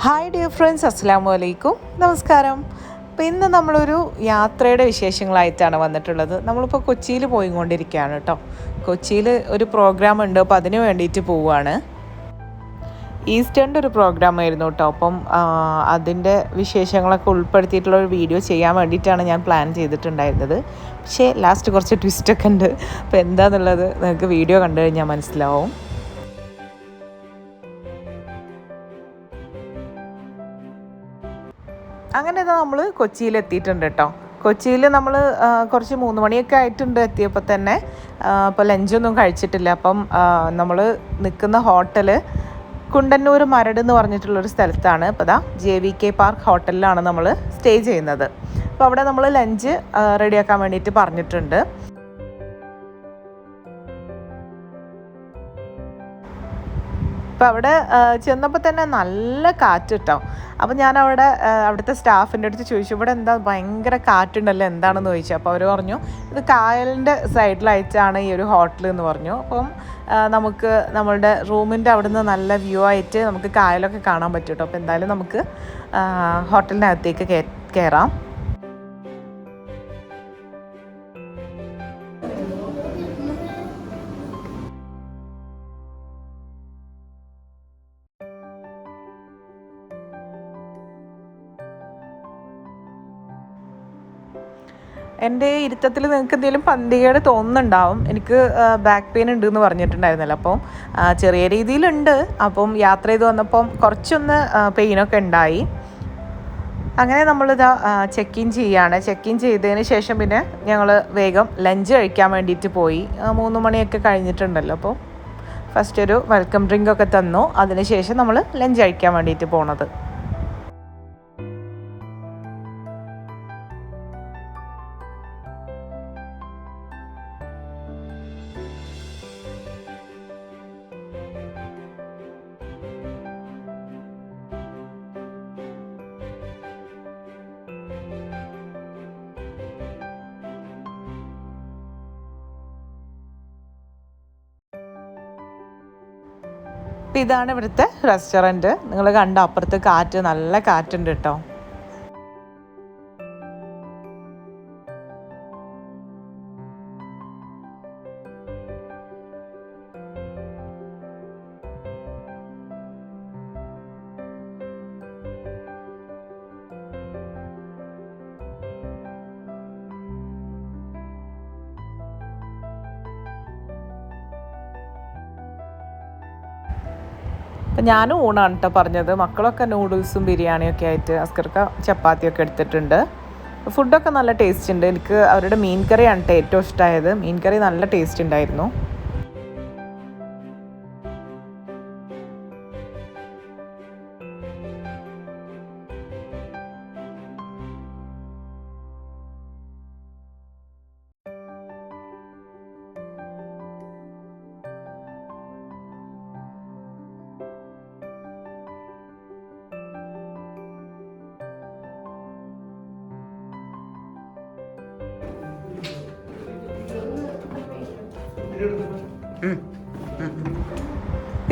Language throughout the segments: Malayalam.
ഹായ് ഡിയർ ഫ്രണ്ട്സ്, അസ്സലാമു അലൈക്കും, നമസ്കാരം. അപ്പോൾ ഇന്ന് നമ്മളൊരു യാത്രയുടെ വിശേഷങ്ങളായിട്ടാണ് വന്നിട്ടുള്ളത്. നമ്മളിപ്പോൾ കൊച്ചിയിൽ പോയിക്കൊണ്ടിരിക്കുകയാണ് കേട്ടോ. കൊച്ചിയിൽ ഒരു പ്രോഗ്രാം ഉണ്ട്, അപ്പോൾ അതിന് വേണ്ടിയിട്ട് പോവുകയാണ്. ഈസ്റ്ററിൻ്റെ ഒരു പ്രോഗ്രാം ആയിരുന്നു കേട്ടോ. അപ്പം അതിൻ്റെ വിശേഷങ്ങളൊക്കെ ഉൾപ്പെടുത്തിയിട്ടുള്ളൊരു വീഡിയോ ചെയ്യാൻ വേണ്ടിയിട്ടാണ് ഞാൻ പ്ലാൻ ചെയ്തിട്ടുണ്ടായിരുന്നത്. പക്ഷേ ലാസ്റ്റ് കുറച്ച് ട്വിസ്റ്റൊക്കെ ഉണ്ട്. അപ്പോൾ എന്താണെന്നുള്ളത് നിങ്ങൾക്ക് വീഡിയോ കണ്ടു കഴിഞ്ഞാൽ മനസ്സിലാവും. അങ്ങനെ നമ്മൾ കൊച്ചിയിലെത്തിയിട്ടുണ്ട് കേട്ടോ. കൊച്ചിയിൽ നമ്മൾ കുറച്ച് 3 മണിയൊക്കെ ആയിട്ടുണ്ട് എത്തിയപ്പോൾ തന്നെ. അപ്പോൾ ലഞ്ചൊന്നും കഴിച്ചിട്ടില്ല. അപ്പം നമ്മൾ നിൽക്കുന്ന ഹോട്ടൽ കുണ്ടന്നൂർ മരട് എന്ന് പറഞ്ഞിട്ടുള്ളൊരു സ്ഥലത്താണ്. അപ്പോൾ JVK പാർക്ക് ഹോട്ടലിലാണ് നമ്മൾ സ്റ്റേ ചെയ്യുന്നത്. അപ്പോൾ അവിടെ നമ്മൾ ലഞ്ച് റെഡിയാക്കാൻ വേണ്ടിയിട്ട് പറഞ്ഞിട്ടുണ്ട്. അപ്പോൾ അവിടെ ചെന്നപ്പോൾ തന്നെ നല്ല കാറ്റ് കേട്ടോ. അപ്പോൾ ഞാൻ അവിടുത്തെ സ്റ്റാഫിൻ്റെ അടുത്ത് ചോദിച്ചു, ഇവിടെ എന്താ ഭയങ്കര കാറ്റുണ്ടല്ലോ, എന്താണെന്ന് ചോദിച്ചു. അപ്പോൾ അവർ പറഞ്ഞു ഇത് കായലിൻ്റെ സൈഡിലായിട്ടാണ് ഈ ഒരു ഹോട്ടൽ എന്ന് പറഞ്ഞു. അപ്പം നമുക്ക് നമ്മളുടെ റൂമിൻ്റെ അവിടെ നിന്ന് നല്ല വ്യൂ ആയിട്ട് നമുക്ക് കായലൊക്കെ കാണാൻ പറ്റും കേട്ടോ. അപ്പോൾ എന്തായാലും നമുക്ക് ഹോട്ടലിനകത്തേക്ക് കയറാം. എൻ്റെ ഇരുത്തത്തിൽ നിങ്ങൾക്ക് എന്തെങ്കിലും പന്തികേട് തോന്നുന്നുണ്ടാവും. എനിക്ക് ബാക്ക് പെയിൻ ഉണ്ടെന്ന് പറഞ്ഞിട്ടുണ്ടായിരുന്നല്ലോ. അപ്പം ചെറിയ രീതിയിലുണ്ട്. അപ്പം യാത്ര ചെയ്ത് വന്നപ്പം കുറച്ചൊന്ന് പെയിനൊക്കെ ഉണ്ടായി. അങ്ങനെ നമ്മളിതാ ചെക്ക് ഇൻ ചെയ്യുകയാണ്. ചെക്ക് ഇൻ ചെയ്തതിന് ശേഷം പിന്നെ ഞങ്ങൾ വേഗം ലഞ്ച് കഴിക്കാൻ വേണ്ടിയിട്ട് പോയി. 3 മണിയൊക്കെ കഴിഞ്ഞിട്ടുണ്ടല്ലോ. അപ്പോൾ ഫസ്റ്റ് ഒരു വെൽക്കം ഡ്രിങ്കൊക്കെ തന്നു. അതിന് ശേഷം നമ്മൾ ലഞ്ച് കഴിക്കാൻ വേണ്ടിയിട്ട് പോണത്. അപ്പോൾ ഇതാണ് ഇവിടുത്തെ റെസ്റ്റോറൻറ്റ്. നിങ്ങൾ കണ്ട അപ്പുറത്ത് കാറ്റ്, നല്ല കാറ്റുണ്ട് കേട്ടോ. ഞാനും ഊണാണ് കേട്ടോ പറഞ്ഞത്. മക്കളൊക്കെ നൂഡിൽസും ബിരിയാണിയൊക്കെ ആയിട്ട്, അസ്കർക്ക് ചപ്പാത്തിയൊക്കെ എടുത്തിട്ടുണ്ട്. ഫുഡൊക്കെ നല്ല ടേസ്റ്റ് ഉണ്ട്. എനിക്ക് അവരുടെ മീൻ കറിയാണ് കേട്ടോ ഏറ്റവും ഇഷ്ടമായത്. മീൻ കറി നല്ല ടേസ്റ്റ് ഉണ്ടായിരുന്നു.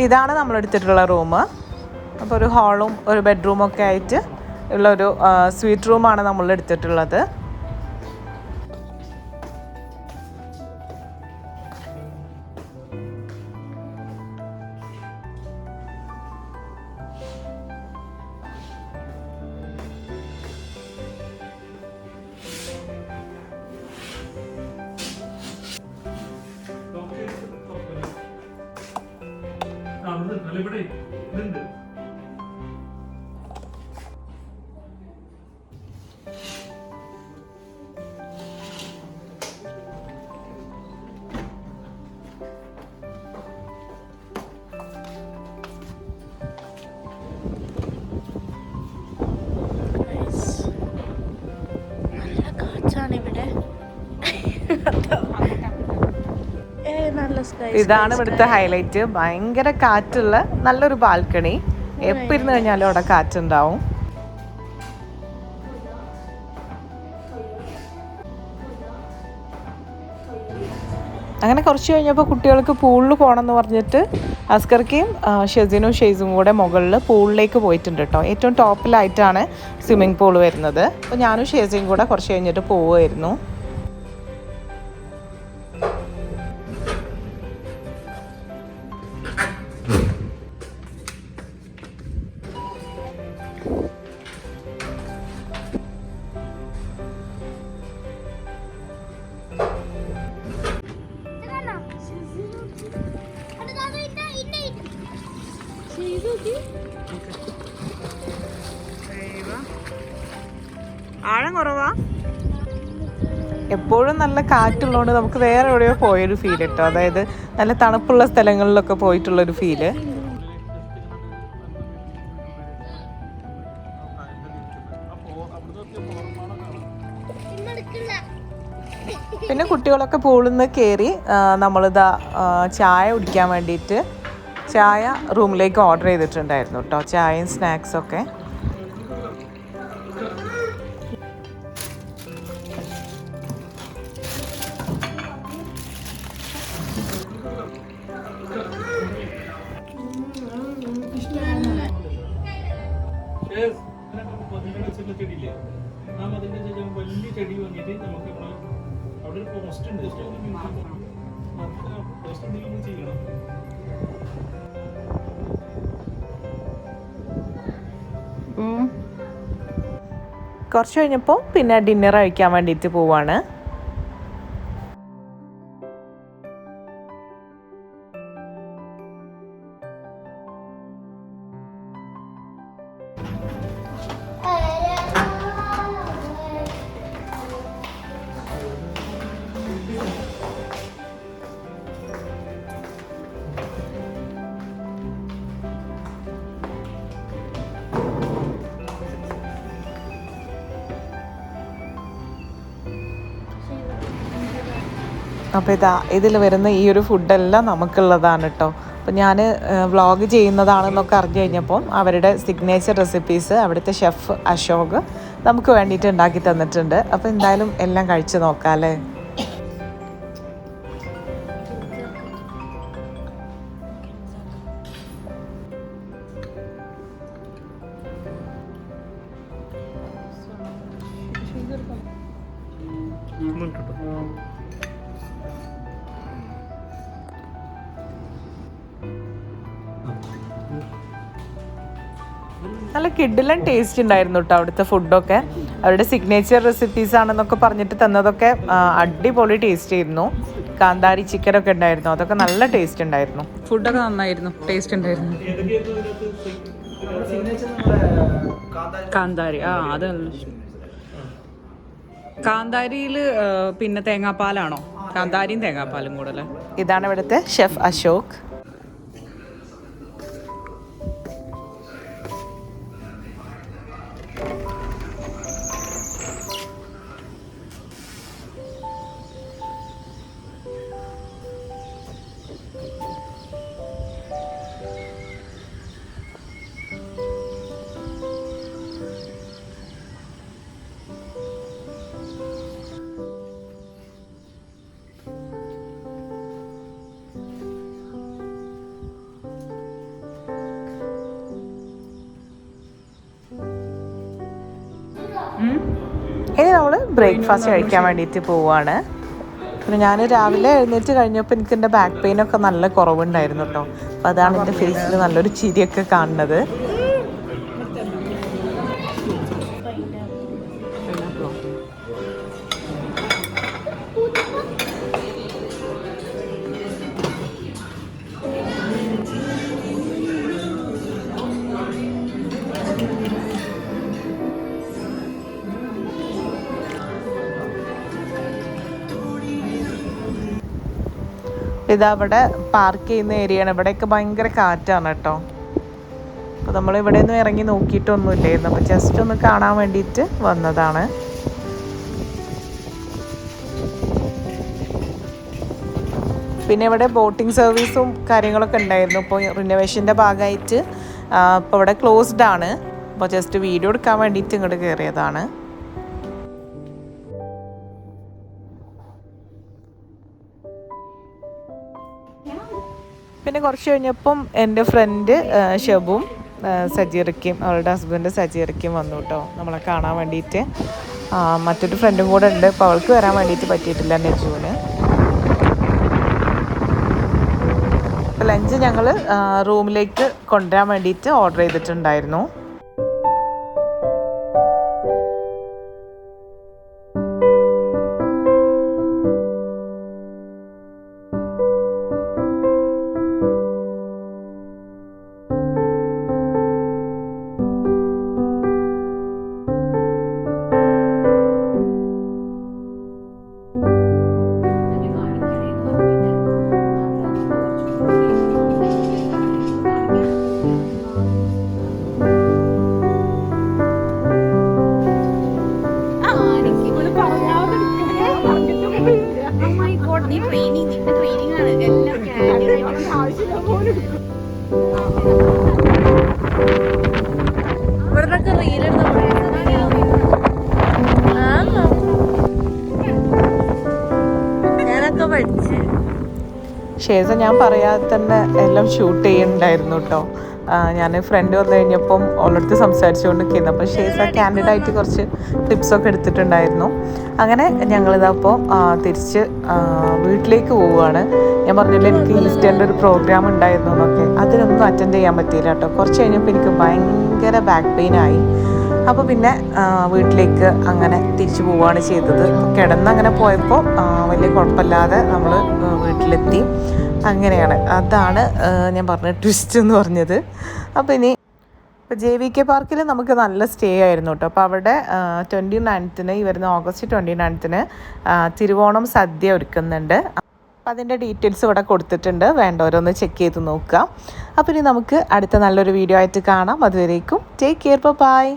ഇതാണ് നമ്മളെടുത്തിട്ടുള്ള റൂം. അപ്പോൾ ഒരു ഹാളും ഒരു ബെഡ്റൂമൊക്കെ ആയിട്ട് ഉള്ളൊരു സ്വീറ്റ് റൂമാണ് നമ്മൾ എടുത്തിട്ടുള്ളത്. ഇതാണ് ഇവിടുത്തെ ഹൈലൈറ്റ്. ഭയങ്കര കാറ്റുള്ള നല്ലൊരു ബാൽക്കണി. എപ്പോൾ ഇരുന്ന് കഴിഞ്ഞാലും അവിടെ കാറ്റുണ്ടാവും. അങ്ങനെ കുറച്ച് കഴിഞ്ഞപ്പോൾ കുട്ടികൾക്ക് പൂളിൽ പോകണമെന്ന് പറഞ്ഞിട്ട് അസ്കർക്കയും ഷെസിനും ഷെയ്സും കൂടെ മുകളിൽ പൂളിലേക്ക് പോയിട്ടുണ്ട് കേട്ടോ. ഏറ്റവും ടോപ്പിലായിട്ടാണ് സ്വിമ്മിംഗ് പൂൾ വരുന്നത്. അപ്പോൾ ഞാനും ഷെസിയും കൂടെ കുറച്ച് കഴിഞ്ഞിട്ട് പോവുമായിരുന്നു. ആഴം കുറവാ. എപ്പോഴും നല്ല കാറ്റുള്ളതുകൊണ്ട് നമുക്ക് വേറെ എവിടെയോ പോയൊരു ഫീൽ കിട്ടും. അതായത് നല്ല തണുപ്പുള്ള സ്ഥലങ്ങളിലൊക്കെ പോയിട്ടുള്ളൊരു ഫീല്. പിന്നെ കുട്ടികളൊക്കെ പൂളിൽ നിന്ന് കയറി നമ്മളിതാ ചായ കുടിക്കാൻ വേണ്ടിയിട്ട് ചായ റൂമിലേക്ക് ഓർഡർ ചെയ്തിട്ടുണ്ടായിരുന്നു കേട്ടോ. ചായയും സ്നാക്സൊക്കെ. കുറച്ച് കഴിഞ്ഞപ്പോൾ പിന്നെ ഡിന്നർ കഴിക്കാൻ വേണ്ടിയിട്ട് പോവാണ്. അപ്പോൾ ഇതിൽ വരുന്ന ഈ ഒരു ഫുഡെല്ലാം നമുക്കുള്ളതാണ് കേട്ടോ. അപ്പോൾ ഞാൻ വ്ളോഗ് ചെയ്യുന്നതാണെന്നൊക്കെ അറിഞ്ഞു കഴിഞ്ഞപ്പം അവരുടെ സിഗ്നേച്ചർ റെസിപ്പീസ് അവിടുത്തെ ഷെഫ് അശോക് നമുക്ക് വേണ്ടിയിട്ട് ഉണ്ടാക്കി തന്നിട്ടുണ്ട്. അപ്പോൾ എന്തായാലും എല്ലാം കഴിച്ച് നോക്കാം അല്ലേ. നല്ല കിഡിലൻ ടേസ്റ്റ് ഉണ്ടായിരുന്നു കേട്ടോ അവിടുത്തെ ഫുഡൊക്കെ. അവരുടെ സിഗ്നേച്ചർ റെസിപ്പീസ് ആണെന്നൊക്കെ പറഞ്ഞിട്ട് തന്നതൊക്കെ അടിപൊളി ടേസ്റ്റ് ആയിരുന്നു. കാന്താരി ചിക്കനൊക്കെ ഉണ്ടായിരുന്നു, അതൊക്കെ നല്ല ടേസ്റ്റ് ഉണ്ടായിരുന്നു. ഫുഡൊക്കെ നന്നായിരുന്നു, ടേസ്റ്റ് ഉണ്ടായിരുന്നു. കാന്താരി അത് കാന്താരിയിൽ പിന്നെ തേങ്ങാപ്പാലാണോ? കാന്താരിയും തേങ്ങാപ്പാലും കൂടെ അല്ലേ. ഇതാണ് ഇവിടുത്തെ ഷെഫ് അശോക്. ഇനി നമ്മൾ ബ്രേക്ക്ഫാസ്റ്റ് കഴിക്കാൻ വേണ്ടിയിട്ട് പോവുകയാണ്. പിന്നെ ഞാൻ രാവിലെ എഴുന്നേറ്റ് കഴിഞ്ഞപ്പോൾ എനിക്ക് എൻ്റെ ബാക്ക് പെയിനൊക്കെ നല്ല കുറവുണ്ടായിരുന്നു കേട്ടോ. അപ്പോൾ അതാണ് എൻ്റെ ഫേസിൽ നല്ലൊരു ചിരിയൊക്കെ കാണുന്നത്. ഇതവിടെ പാർക്ക് ചെയ്യുന്ന ഏരിയയാണ്. ഇവിടെയൊക്കെ ഭയങ്കര കാറ്റാണ് കേട്ടോ. അപ്പോൾ നമ്മൾ ഇവിടെ ഒന്നും ഇറങ്ങി നോക്കിയിട്ടൊന്നുമില്ലായിരുന്നു. അപ്പോൾ ജസ്റ്റ് ഒന്ന് കാണാൻ വേണ്ടിയിട്ട് വന്നതാണ്. പിന്നെ ഇവിടെ ബോട്ടിംഗ് സർവീസും കാര്യങ്ങളൊക്കെ ഉണ്ടായിരുന്നു. ഇപ്പോൾ റിനോവേഷൻ്റെ ഭാഗമായിട്ട് ഇപ്പോൾ ഇവിടെ ക്ലോസ്ഡ് ആണ്. അപ്പോൾ ജസ്റ്റ് വീഡിയോ എടുക്കാൻ വേണ്ടിയിട്ട് ഇങ്ങോട്ട് കയറിയതാണ്. പിന്നെ കുറച്ച് കഴിഞ്ഞപ്പം എൻ്റെ ഫ്രണ്ട് ഷബും സജീറയ്ക്കും അവളുടെ ഹസ്ബൻഡ് സജീറയ്ക്കും വന്നു കേട്ടോ നമ്മളെ കാണാൻ വേണ്ടിയിട്ട്. മറ്റൊരു ഫ്രണ്ടും കൂടെ ഉണ്ട്. അപ്പോൾ അവൾക്ക് വരാൻ വേണ്ടിയിട്ട് പറ്റിയിട്ടില്ല നെജുവിന്. അപ്പോൾ ലഞ്ച് ഞങ്ങൾ റൂമിലേക്ക് കൊണ്ടുവരാൻ വേണ്ടിയിട്ട് ഓർഡർ ചെയ്തിട്ടുണ്ടായിരുന്നു. ഷേസ ഞാൻ പറയാതെ തന്നെ എല്ലാം ഷൂട്ട് ചെയ്യുന്നുണ്ടായിരുന്നു കേട്ടോ. ഞാൻ ഫ്രണ്ട് വന്നു കഴിഞ്ഞപ്പം ഓളടുത്ത് സംസാരിച്ചുകൊണ്ടിരിക്കുന്നു. അപ്പോൾ ഷേസ ക്യാൻഡിഡായിട്ട് കുറച്ച് ടിപ്സൊക്കെ എടുത്തിട്ടുണ്ടായിരുന്നു. അങ്ങനെ ഞങ്ങളിതപ്പോൾ തിരിച്ച് വീട്ടിലേക്ക് പോവുകയാണ്. ഞാൻ പറഞ്ഞില്ല എനിക്ക് ഈസ്റ്ററിൻ്റെ ഒരു പ്രോഗ്രാം ഉണ്ടായിരുന്നു എന്നൊക്കെ, അതിനൊന്നും അറ്റൻഡ് ചെയ്യാൻ പറ്റിയില്ല കേട്ടോ. കുറച്ച് കഴിഞ്ഞപ്പോൾ എനിക്ക് ഭയങ്കര ബാക്ക് പെയിനായി. അപ്പോൾ പിന്നെ വീട്ടിലേക്ക് അങ്ങനെ തിരിച്ചു പോവുകയാണ് ചെയ്തത്. കിടന്നങ്ങനെ പോയപ്പോൾ വലിയ കുഴപ്പമില്ലാതെ നമ്മൾ വീട്ടിലെത്തി. അങ്ങനെയാണ്, അതാണ് ഞാൻ പറഞ്ഞ ട്വിസ്റ്റ് എന്ന് പറഞ്ഞത്. അപ്പോൾ ഇനി ഇപ്പോൾ JVK പാർക്കിൽ നമുക്ക് നല്ല സ്റ്റേ ആയിരുന്നു കേട്ടോ. അപ്പോൾ അവിടെ 29th ഈ വരുന്ന ഓഗസ്റ്റ് 29th തിരുവോണം സദ്യ ഒരുക്കുന്നുണ്ട്. അപ്പോൾ അതിൻ്റെ ഡീറ്റെയിൽസ് ഇവിടെ കൊടുത്തിട്ടുണ്ട്, വേണ്ടവരൊന്ന് ചെക്ക് ചെയ്ത് നോക്കുക. അപ്പോൾ ഇനി നമുക്ക് അടുത്ത നല്ലൊരു വീഡിയോ ആയിട്ട് കാണാം. അതുവരേക്കും ടേക്ക് കെയർ, ബൈ.